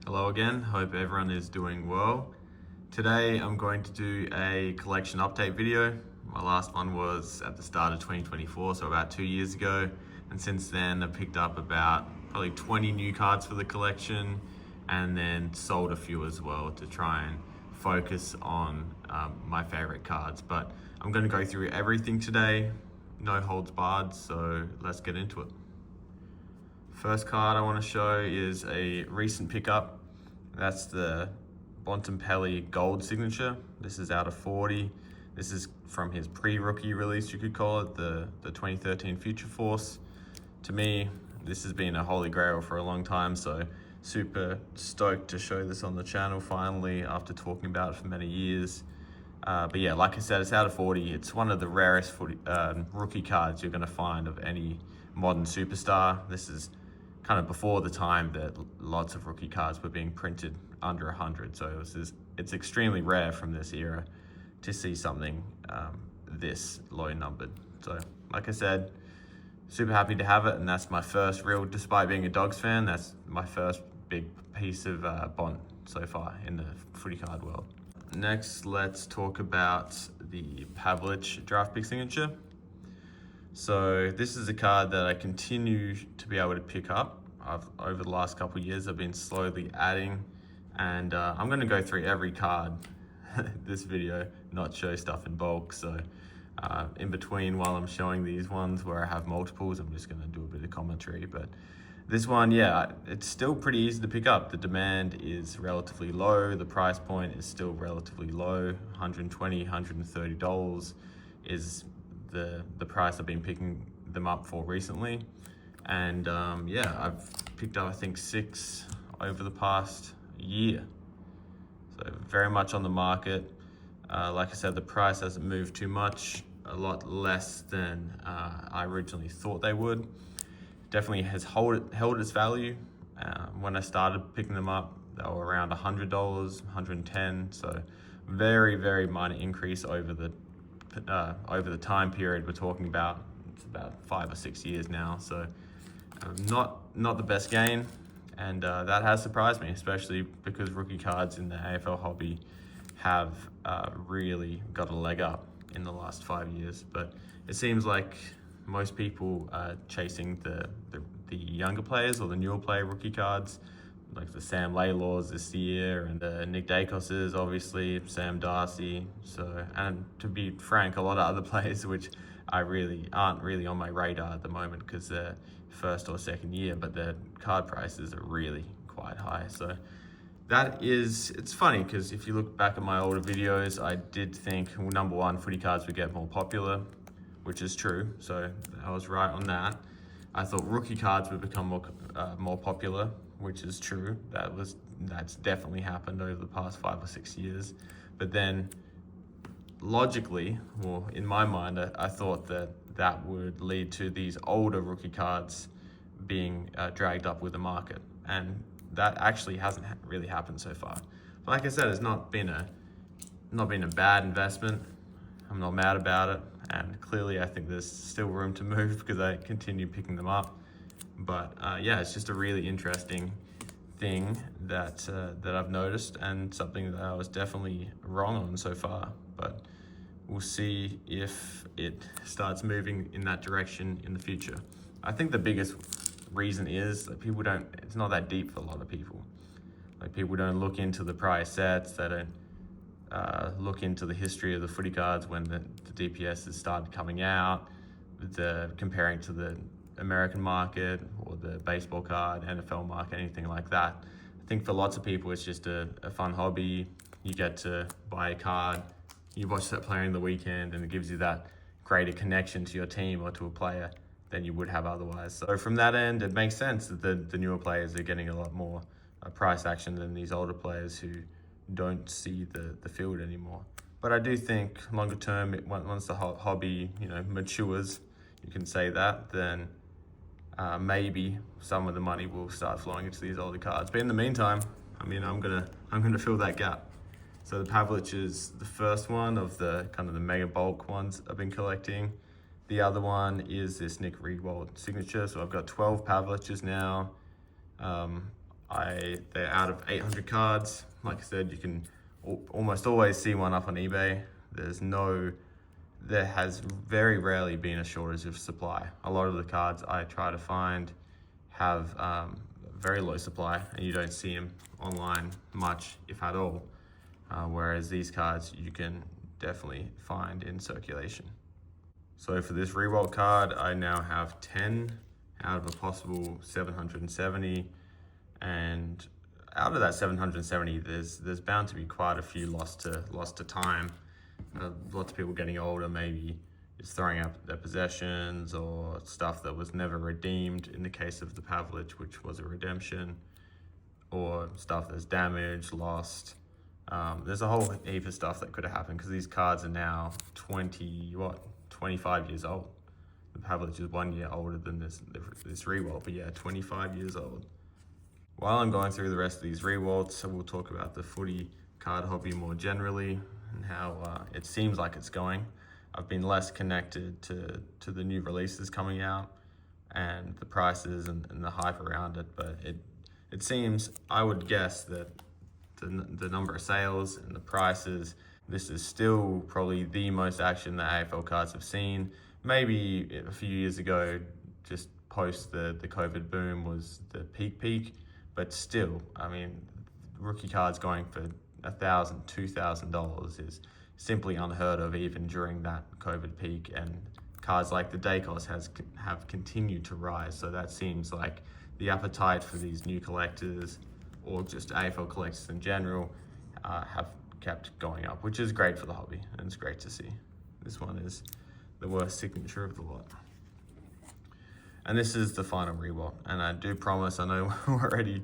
Hello again, hope everyone is doing well. Today I'm going to do a collection update video. My last one was at the start of 2024, so about 2 years ago. And since then I've picked up about probably 20 new cards for the collection and then sold a few as well to try and focus on my favorite cards. But I'm going to go through everything today, no holds barred, so let's get into it. First card I want to show is a recent pickup. That's the Bontempelli gold signature. This is out of 40. This is from his pre-rookie release, you could call it, the 2013 Future Force. To me, this has been a holy grail for a long time, so super stoked to show this on the channel finally after talking about it for many years. But yeah, like I said, it's out of 40. It's one of the rarest rookie cards you're going to find of any modern superstar. This is kind of before the time that lots of rookie cards were being printed under 100. So it's extremely rare from this era to see something this low numbered. So like I said, super happy to have it. And that's my first real, despite being a Dogs fan, that's my first big piece of Bont so far in the footy card world. Next, let's talk about the Pavlich draft pick signature. So this is a card that I continue to be able to pick up. Over the last couple of years, I've been slowly adding, and I'm going to go through every card this video, not show stuff in bulk. So in between, while I'm showing these ones where I have multiples, I'm just going to do a bit of commentary. But this one, yeah, it's still pretty easy to pick up. The demand is relatively low. The price point is still relatively low. $120, $130 is the price I've been picking them up for recently. And yeah, I've picked up I think 6 over the past year. So very much on the market. Like I said, the price hasn't moved too much, a lot less than I originally thought they would. Definitely has held its value. When I started picking them up, they were around $100, $110. So very, very minor increase over the time period we're talking about. It's about 5 or 6 years now. So not the best gain. And that has surprised me, especially because rookie cards in the AFL hobby have really got a leg up in the last 5 years. But it seems like most people are chasing the younger players or the newer player rookie cards, like the Sam Laylors this year and the Nick Dacos's, obviously, Sam Darcy. So, and to be frank, a lot of other players which aren't really on my radar at the moment because they're first or second year, but their card prices are really quite high. So it's funny because if you look back at my older videos, I did think, well, number one, footy cards would get more popular, which is true. So I was right on that. I thought rookie cards would become more popular, which is true. That's definitely happened over the past 5 or 6 years. But then logically, well, in my mind, I thought that would lead to these older rookie cards being dragged up with the market. And that actually hasn't really happened so far. But like I said, it's not been a bad investment. I'm not mad about it. And clearly I think there's still room to move because I continue picking them up. But yeah, it's just a really interesting thing that I've noticed, and something that I was definitely wrong on so far. But we'll see if it starts moving in that direction in the future. I think the biggest reason is that it's not that deep for a lot of people. Like, people don't look into the prior sets, they don't look into the history of the footy cards when the DPS has started coming out, comparing to the American market or the baseball card, NFL market, anything like that. I think for lots of people it's just a fun hobby. You get to buy a card, you watch that player in the weekend, and it gives you that greater connection to your team or to a player than you would have otherwise. So from that end, it makes sense that the newer players are getting a lot more price action than these older players who don't see the field anymore. But I do think longer term, once the hobby matures, you can say that, then maybe some of the money will start flowing into these older cards. But in the meantime, I mean, I'm gonna fill that gap. So the Pavlich is the first one of the kind of the mega bulk ones I've been collecting. The other one is this Nick Riewoldt signature. So I've got 12 Pavliches now. They're out of 800 cards. Like I said, you can almost always see one up on eBay. There has very rarely been a shortage of supply. A lot of the cards I try to find have very low supply, and you don't see them online much, if at all. Whereas these cards you can definitely find in circulation. So for this reroll card, I now have 10 out of a possible 770, and out of that 770, there's bound to be quite a few lost to time. Lots of people getting older, maybe just throwing out their possessions, or stuff that was never redeemed in the case of the Pavlich, which was a redemption, or stuff that's damaged, lost. There's a whole heap of stuff that could have happened because these cards are now 25 years old. The Pavlich is 1 year older than this reroll, but yeah, 25 years old. While I'm going through the rest of these rewalts, we'll talk about the footy card hobby more generally and how it seems like it's going. I've been less connected to the new releases coming out and the prices and the hype around it, but it seems, I would guess, that the number of sales and the prices, this is still probably the most action that AFL cards have seen. Maybe a few years ago, just post the COVID boom, was the peak, but still, I mean, rookie cards going for $1,000, $2,000 is simply unheard of even during that COVID peak, and cards like the Dacos have continued to rise. So that seems like the appetite for these new collectors, or just AFL collectors in general, have kept going up, which is great for the hobby, and it's great to see. This one is the worst signature of the lot. And this is the final reroll, and I do promise, I know we're already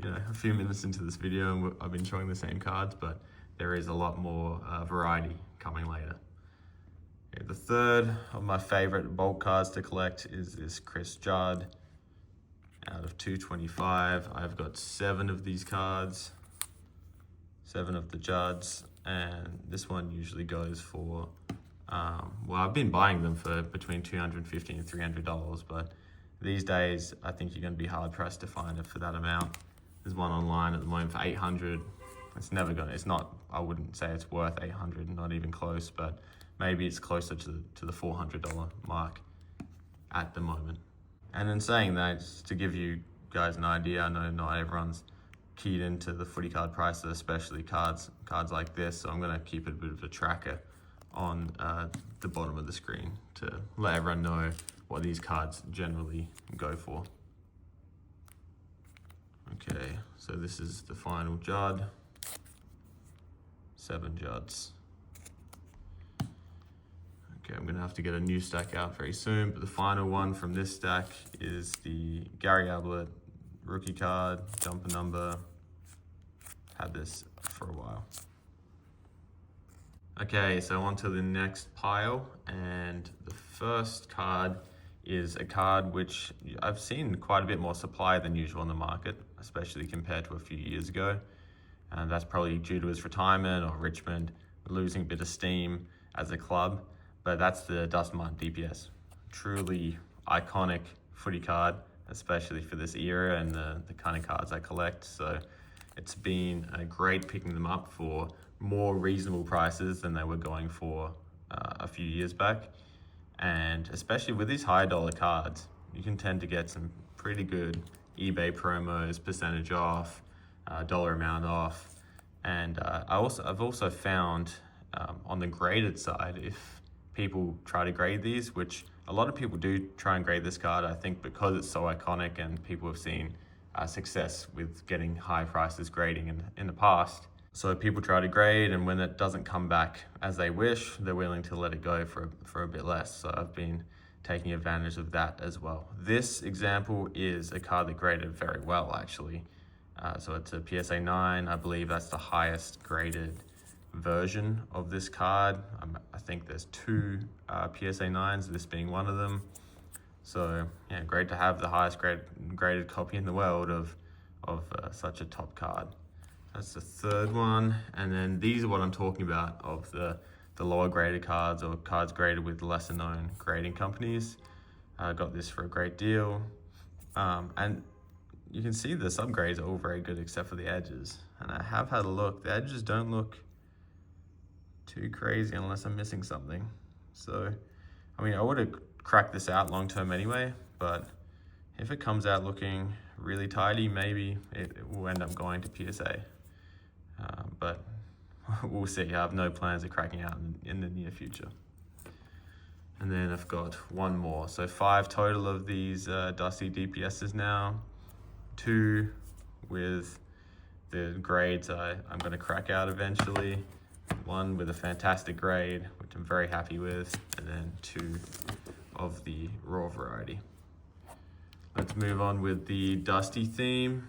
a few minutes into this video and I've been showing the same cards, but there is a lot more variety coming later. Okay, the third of my favorite bulk cards to collect is this Chris Judd out of 225. I've got 7 of these cards, 7 of the Judds, and this one usually goes for, well, I've been buying them for between $250 and $300, but these days I think you're going to be hard pressed to find it for that amount. There's one online at the moment for 800. It's not, I wouldn't say it's worth 800, not even close, but maybe it's closer to the $400 mark at the moment. And in saying that, just to give you guys an idea, I know not everyone's keyed into the footy card prices, especially cards like this, so I'm going to keep it a bit of a tracker on the bottom of the screen to let everyone know what these cards generally go for. Okay, so this is the final Judd. 7 Judds. Okay, I'm gonna have to get a new stack out very soon, but the final one from this stack is the Gary Ablett rookie card, jumper number. Had this for a while. Okay, so on to the next pile, and the first card is a card which I've seen quite a bit more supply than usual in the market, especially compared to a few years ago. And that's probably due to his retirement or Richmond losing a bit of steam as a club. But that's the Dustin Martin DPS. Truly iconic footy card, especially for this era and the kind of cards I collect. So it's been great picking them up for more reasonable prices than they were going for a few years back. And especially with these high dollar cards, you can tend to get some pretty good eBay promos, percentage off, dollar amount off. And I've also found on the graded side, if people try to grade these, which a lot of people do try and grade this card, I think because it's so iconic and people have seen success with getting high prices grading in the past. So people try to grade, and when it doesn't come back as they wish, they're willing to let it go for a bit less. So I've been taking advantage of that as well. This example is a card that graded very well, actually. So it's a PSA 9. I believe that's the highest graded version of this card. I think there's 2 PSA 9s, this being one of them. So yeah, great to have the highest graded copy in the world of such a top card. That's the third one. And then these are what I'm talking about, of the lower graded cards, or cards graded with lesser known grading companies. I got this for a great deal. And you can see the subgrades are all very good except for the edges. And I have had a look. The edges don't look too crazy unless I'm missing something. So, I mean, I would have cracked this out long term anyway, but if it comes out looking really tidy, maybe it will end up going to PSA. But we'll see. I have no plans of cracking out in the near future. And then I've got one more. So 5 total of these Dusty DPSs now. 2 with the grades I'm going to crack out eventually. 1 with a fantastic grade, which I'm very happy with. And then 2 of the raw variety. Let's move on with the Dusty theme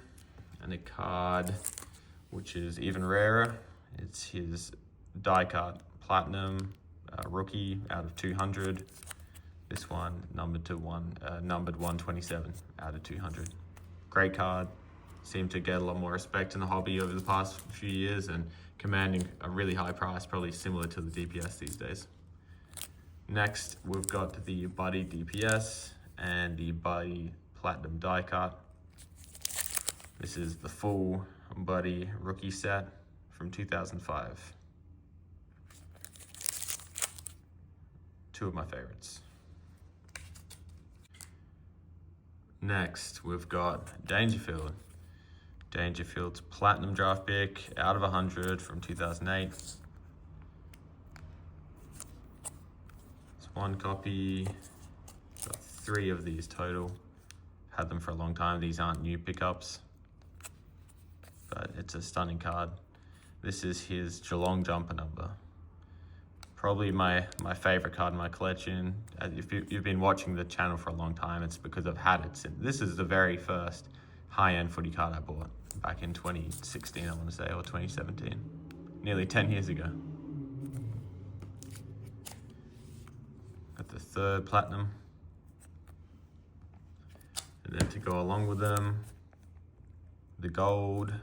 and a card which is even rarer. It's his die cut platinum rookie out of 200. This one numbered 127 out of 200. Great card. Seemed to get a lot more respect in the hobby over the past few years and commanding a really high price, probably similar to the DPS these days. Next, we've got the Buddy DPS and the Buddy Platinum die cut. This is the full Buddy rookie set from 2005. 2 of my favorites. Next, we've got Dangerfield. Dangerfield's Platinum draft pick out of 100 from 2008. It's 1 copy. Got 3 of these total. Had them for a long time. These aren't new pickups, but it's a stunning card. This is his Geelong jumper number. Probably my favorite card in my collection. If you've been watching the channel for a long time, it's because I've had it since. This is the very first high-end footy card I bought back in 2016, I want to say, or 2017. Nearly 10 years ago. Got the 3rd platinum. And then to go along with them, the gold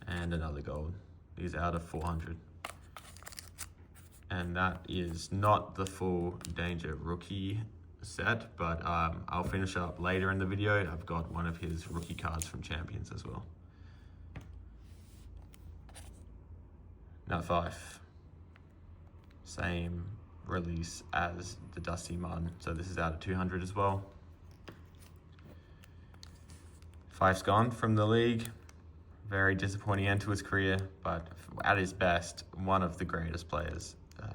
and another gold. These are out of 400. And that is not the full Danger rookie set, but I'll finish up later in the video. I've got one of his rookie cards from Champions as well. Nut 5. Same release as the Dustin Martin, so this is out of 200 as well. 5's gone from the league. Very disappointing end to his career, but at his best, one of the greatest players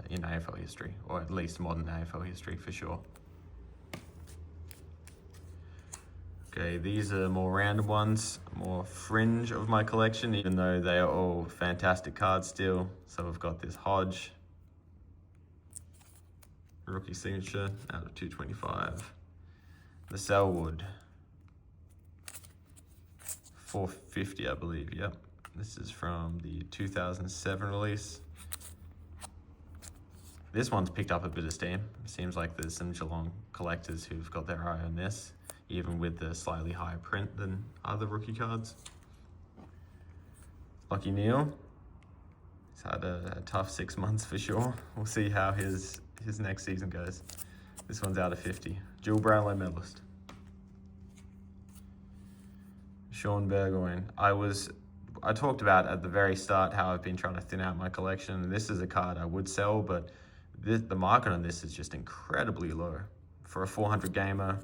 in AFL history, or at least modern AFL history for sure. Okay, these are more random ones, more fringe of my collection, even though they are all fantastic cards still. So we've got this Hodge, rookie signature out of 225. The Selwood, 450, I believe, yep. This is from the 2007 release. This one's picked up a bit of steam. It seems like there's some Geelong collectors who've got their eye on this, even with the slightly higher print than other rookie cards. Lucky Neil. He's had a tough 6 months for sure. We'll see how his next season goes. This one's out of 50. Dual Brownlow medalist. Sean Burgoyne. I talked about at the very start how I've been trying to thin out my collection. This is a card I would sell, but the market on this is just incredibly low. For a 400 gamer,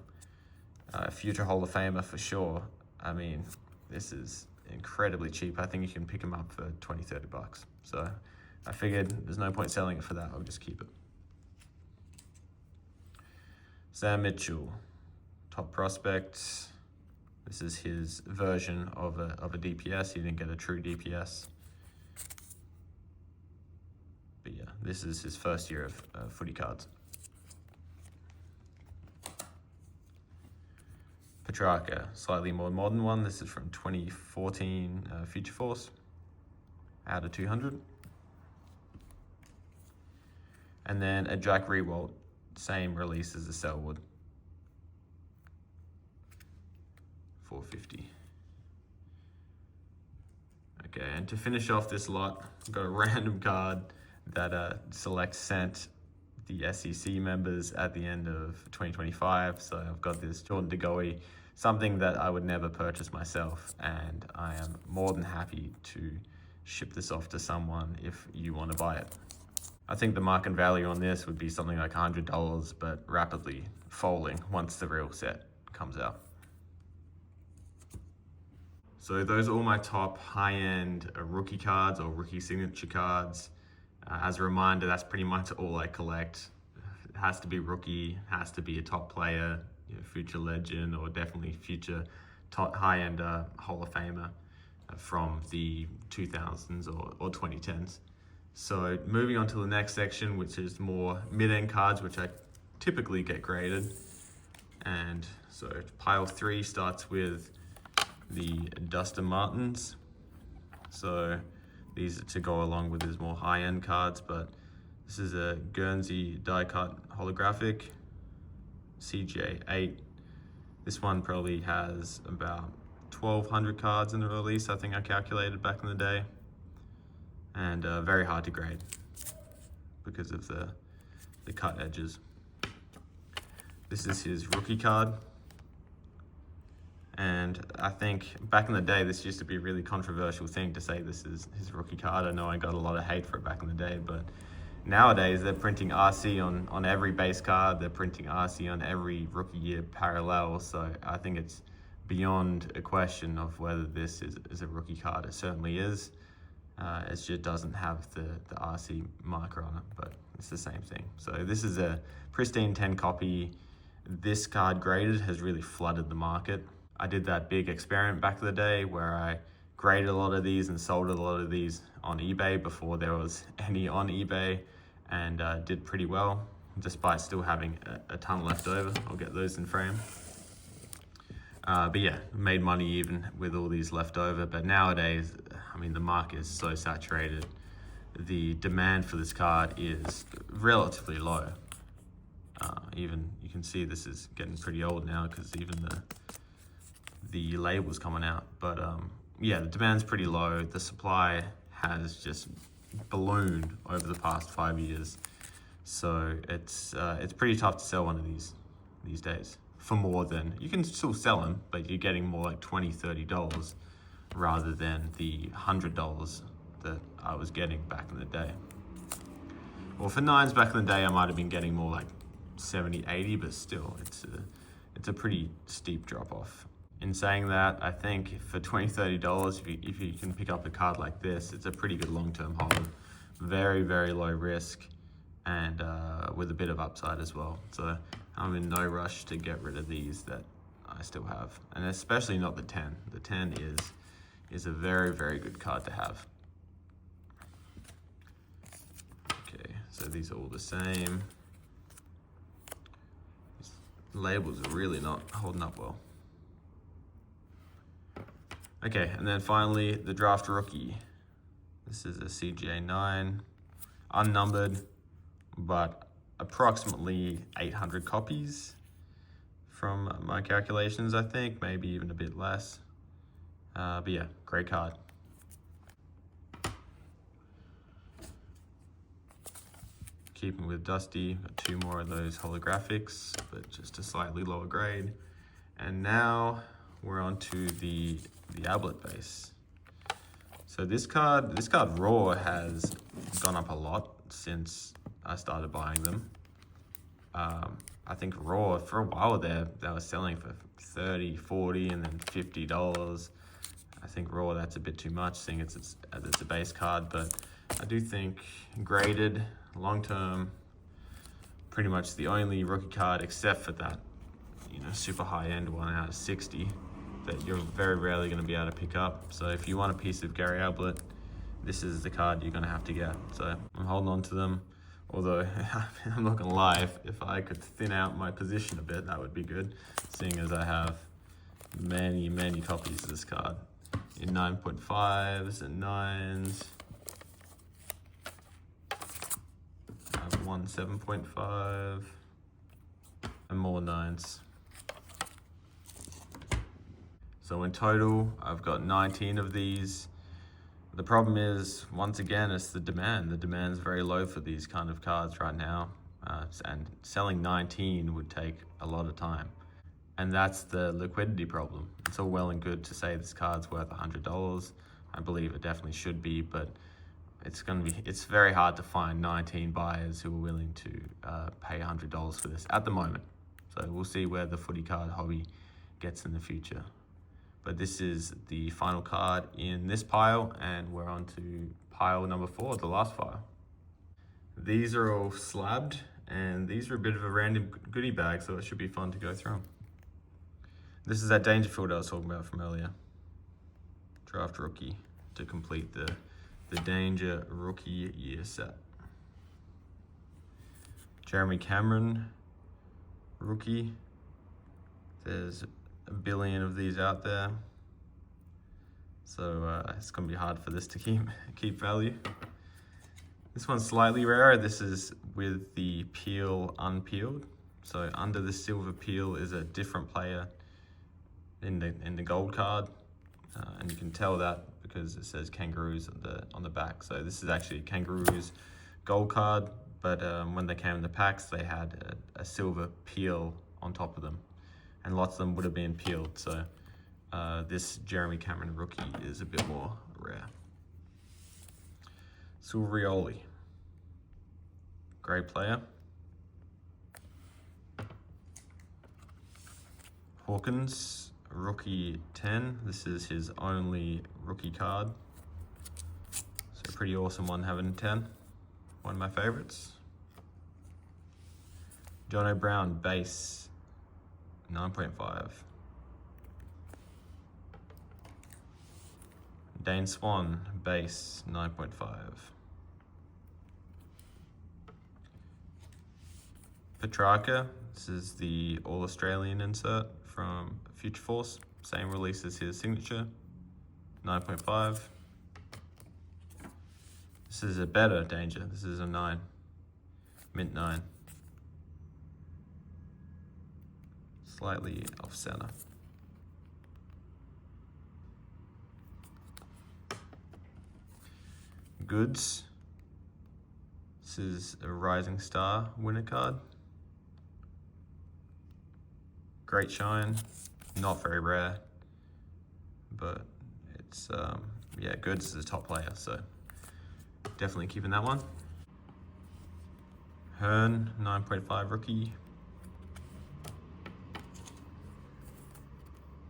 future Hall of Famer for sure. I mean, this is incredibly cheap. I think you can pick them up for 20, 30 bucks. So I figured there's no point selling it for that. I'll just keep it. Sam Mitchell, top prospect. This is his version of a DPS. He didn't get a true DPS. But yeah, this is his first year of footy cards. Petrarca, slightly more modern one. This is from 2014 Future Force, out of 200. And then a Jack Rewalt, same release as the Selwood, 450. Okay, and to finish off this lot, I've got a random card that Select sent the SEC members at the end of 2025. So I've got this Jordan De Goey something that I would never purchase myself, and I am more than happy to ship this off to someone if you want to buy it. I think the market value on this would be something like $100, but rapidly falling once the real set comes out. So those are all my top high-end rookie cards or rookie signature cards. As a reminder, that's pretty much all I collect. It has to be rookie, has to be a top player, future legend, or definitely future top high-end Hall of Famer from the 2000s or 2010s. So moving on to the next section, which is more mid-end cards, which I typically get graded. And so pile 3 starts with the Dustin Martins. So these are to go along with his more high-end cards, but this is a Guernsey die-cut holographic, CGA 8. This one probably has about 1,200 cards in the release, I think I calculated back in the day. And very hard to grade because of the cut edges. This is his rookie card. And I think back in the day, this used to be a really controversial thing to say this is his rookie card. I know I got a lot of hate for it back in the day, but nowadays they're printing RC on every base card. They're printing RC on every rookie year parallel. So I think it's beyond a question of whether this is a rookie card. It certainly is. It just doesn't have the RC marker on it, but it's the same thing. So this is a pristine 10 copy. This card graded has really flooded the market. I did that big experiment back in the day where I graded a lot of these and sold a lot of these on eBay before there was any on eBay, and did pretty well despite still having a ton left over. I'll get those in frame. But yeah, made money even with all these left over. But nowadays, I mean, the market is so saturated. The demand for this card is relatively low. Even you can see this is getting pretty old now because even the label's coming out. But yeah, the demand's pretty low. The supply has just ballooned over the past 5 years. So it's pretty tough to sell one of these days for more than, you can still sell them, but you're getting more like $20, $30 rather than the $100 that I was getting back in the day. Well, for 9s back in the day, I might have been getting more like 70, 80, but still, it's a pretty steep drop off. In saying that, I think for $20, $30, if you can pick up a card like this, it's a pretty good long-term hold. Very, very low risk, and with a bit of upside as well. So I'm in no rush to get rid of these that I still have, and especially not the 10. The 10 is a very, very good card to have. Okay, so these are all the same. These labels are really not holding up well. Okay, and then finally, the draft rookie. This is a CGA 9, unnumbered, but approximately 800 copies from my calculations, I think, maybe even a bit less. But yeah, great card. Keeping with Dusty, got 2 more of those holographics, but just a slightly lower grade. And now we're on to the Ablet base. So this card raw has gone up a lot since I started buying them. I think raw for a while there, they were selling for $30, $40, and then $50. I think raw, that's a bit too much, seeing it's a base card, but I do think graded long term, pretty much the only rookie card except for that, super high end one out of 60 that you're very rarely going to be able to pick up. So if you want a piece of Gary Ablett, this is the card you're going to have to get. So I'm holding on to them. Although, I'm not going to lie, if I could thin out my position a bit, that would be good, seeing as I have many, many copies of this card in 9.5s and 9s. I have one 7.5 and more 9s. So in total, I've got 19 of these. The problem is, once again, it's the demand. The demand's very low for these kind of cards right now. And selling 19 would take a lot of time. And that's the liquidity problem. It's all well and good to say this card's worth $100. I believe it definitely should be, but it's very hard to find 19 buyers who are willing to pay $100 for this at the moment. So we'll see where the footy card hobby gets in the future. But this is the final card in this pile, and we're on to pile number 4, the last file. These are all slabbed, and these are a bit of a random goodie bag, so it should be fun to go through them. This is that Dangerfield I was talking about from earlier. Draft rookie to complete the Danger rookie year set. Jeremy Cameron rookie. There's a billion of these out there, so it's gonna be hard for this to keep value. This one's slightly rarer. This is with the peel unpeeled. So under the silver peel is a different player in the gold card, and you can tell that because it says Kangaroos on the back. So this is actually a Kangaroos gold card, but when they came in the packs, they had a silver peel on top of them, and lots of them would have been peeled. So this Jeremy Cameron rookie is a bit more rare. Silverioli, great player. Hawkins, rookie 10. This is his only rookie card. So pretty awesome one having 10. One of my favorites. John O'Brien, base 9.5. Dane Swan, base 9.5. Petrarca, this is the All-Australian insert from Future Force. Same release as his signature, 9.5. This is a better Danger. This is a 9, mint 9. Slightly off center. Goods. This is a Rising Star winner card. Great shine, not very rare, but it's, yeah, Goods is a top player, so definitely keeping that one. Hearn, 9.5 rookie.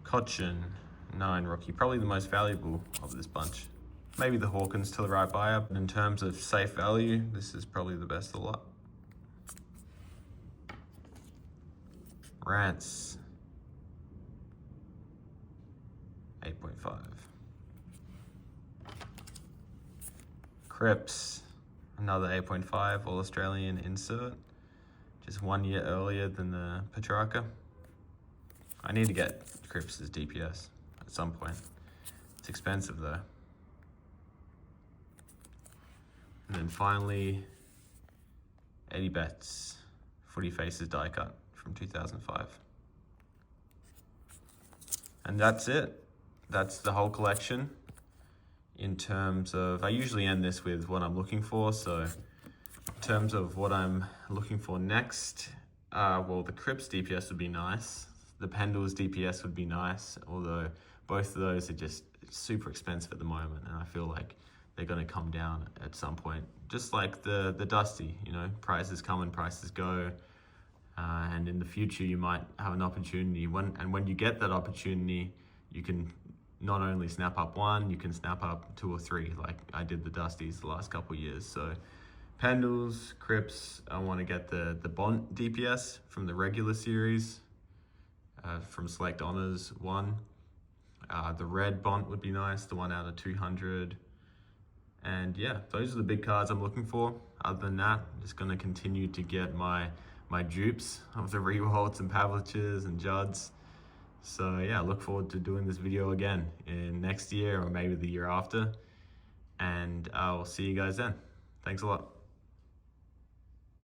Cochin, 9 rookie, probably the most valuable of this bunch. Maybe the Hawkins to the right buyer, but in terms of safe value, this is probably the best of the lot. Rance, 8.5. Cripps, another 8.5 All-Australian insert, just 1 year earlier than the Petrarca. I need to get Cripps' DPS at some point. It's expensive though. And then finally, Eddie Betts, Footy Faces die cut from 2005. And that's it. That's the whole collection. In terms of, I usually end this with what I'm looking for. So in terms of what I'm looking for next, well, the Cripps DPS would be nice. The Pendles DPS would be nice, although both of those are just super expensive at the moment, and I feel like they're going to come down at some point. Just like the Dusty, you know, prices come and prices go, and in the future you might have an opportunity. When you get that opportunity, you can not only snap up one, you can snap up 2 or 3, like I did the Dusties the last couple of years. So Pendles, Cripps, I want to get the Bont DPS from the regular series, from Select Honors 1. The red Bont would be nice, the 1 out of 200. And yeah, those are the big cards I'm looking for. Other than that, I'm just going to continue to get my dupes of the Rewalds and Pavliches and Judds. So yeah, I look forward to doing this video again in next year or maybe the year after. And I'll see you guys then. Thanks a lot.